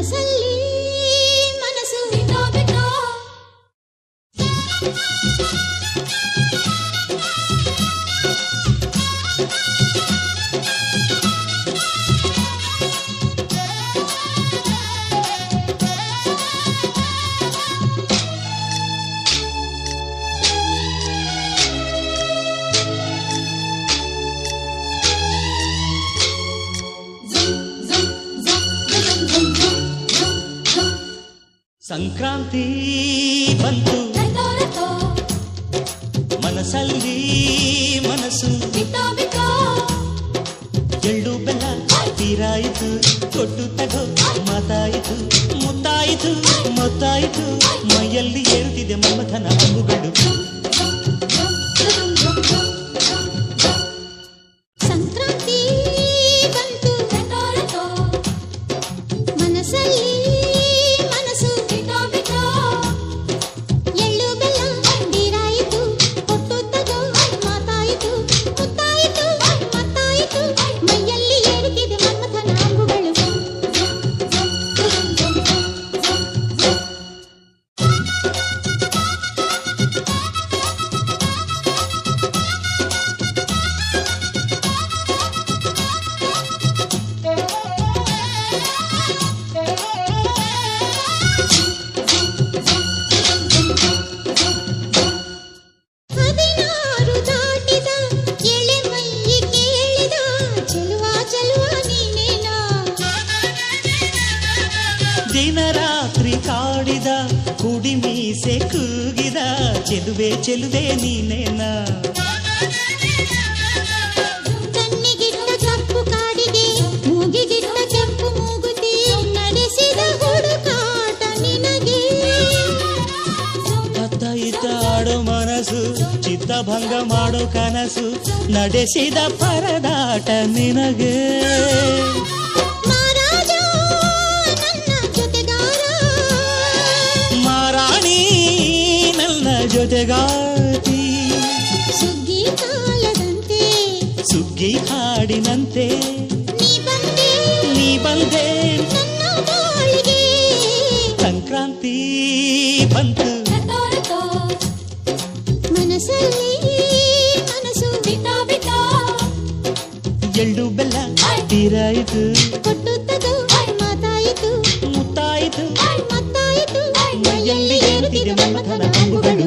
ಮನಸ್ಸಲ್ಲಿ ಮನಸ್ಸು ಬಿಟ್ಟೋ ಬಿಟ್ಟೋ ಸಂಕ್ರಾಂತಿ ಬಂತು ಮನಸ್ಸಲ್ಲಿ ಮನಸ್ಸು ಬಿಟ್ಟೋ ಬಿಟ್ಟೋ ಎಳ್ಳು ಬೆಲ್ಲ ತೀರಾಯಿತು ಕೊಟ್ಟು ತಗೋ ಮಾತಾಯಿತು ಮುತ್ತಾಯಿತು ಮೊತ್ತಾಯಿತು ಮೈಯಲ್ಲಿ ಏರುತ್ತಿದೆ ಮಮಥನ ಹಂಗುಗಳು ಸಂಕ್ರಾಂತಿ ಬಂತು ಮನಸ್ಸಲ್ಲಿ ಮನಸ್ಸು ಬಿಟ್ಟೋ ಬಿಟ್ಟೋ ಎಳ್ಳು ಬೆಲ್ಲ ತೀರಾಯಿತು ಕೊಟ್ಟು ತಗೋ ಮಾತಾಯಿತು ಮುತ್ತಾಯಿತು ಮತ್ತಾಯಿತು ಮೈಯಲ್ಲಿ ಏರುತ್ತಿದೆ ಮನ್ಮಥನ ಅಂಬುಗಳು ಹದಿನಾರು ದಾಟಿದ ಎಳೆ ಮೈಯಿ ಕೇಳಿದ ಚೆಲುವ ಚೆಲುವ ನೀನೇನಾ ದಿನ ರಾತ್ರಿ ಕಾಡಿದ ಕುಡಿ ಮೀಸೆ ಕೂಗಿದ ಚೆಲುವೆ ಚೆಲುವೆ ನೀನೇನಾ ಕಣ್ಣಿಗಿಟ್ಟ ಕಪ್ಪು ಕಾಡಿಗೆ ಮೂಗಿಗಿಟ್ಟ ಕೆಂಪು ಮೂಗುತಿ ನಡೆಸಿದ ಹುಡುಕಾಟ ನಿನಗೆ ಅತ್ತ ಇತ್ತ ಆಡೋ ಮನಸ್ಸು ಚಿತ್ತಭಂಗ ಮಾಡೋ ಕನಸು ನಡೆಸಿದ ಪರದಾಟ ನಿನಗೆ ಮಹಾರಾಜ ನನ್ನ ಜೊತೆಗಾರ ಮಾರಾಣಿ ನನ್ನ ಜೊತೆಗಾತಿ ಸುಗ್ಗಿ ಕಾಲದಂತೆ ಸುಗ್ಗಿ ಹಾಡಿನಂತೆ ನೀ ಬಂದೆ ನನ್ನ ಬಾಳಿಗೆ ಸಂಕ್ರಾಂತಿ ಬಂತು ಮನಸ್ಸಲ್ಲಿ ಮನಸ್ಸು ಬಿಟ್ಟೋ ಬಿಟ್ಟೋ ಎಳ್ಳು ಬೆಲ್ಲ ತೀರಾಯಿತು ಕೊಟ್ಟು ತಗೋ ಮಾತಾಯಿತು ಮುತ್ತಾಯಿತು ಮತ್ತಾಯಿತು ಮೈಯಲ್ಲಿ ಏರುತ್ತಿದೆ ಮನ್ಮಥನ ಅಂಬುಗಳು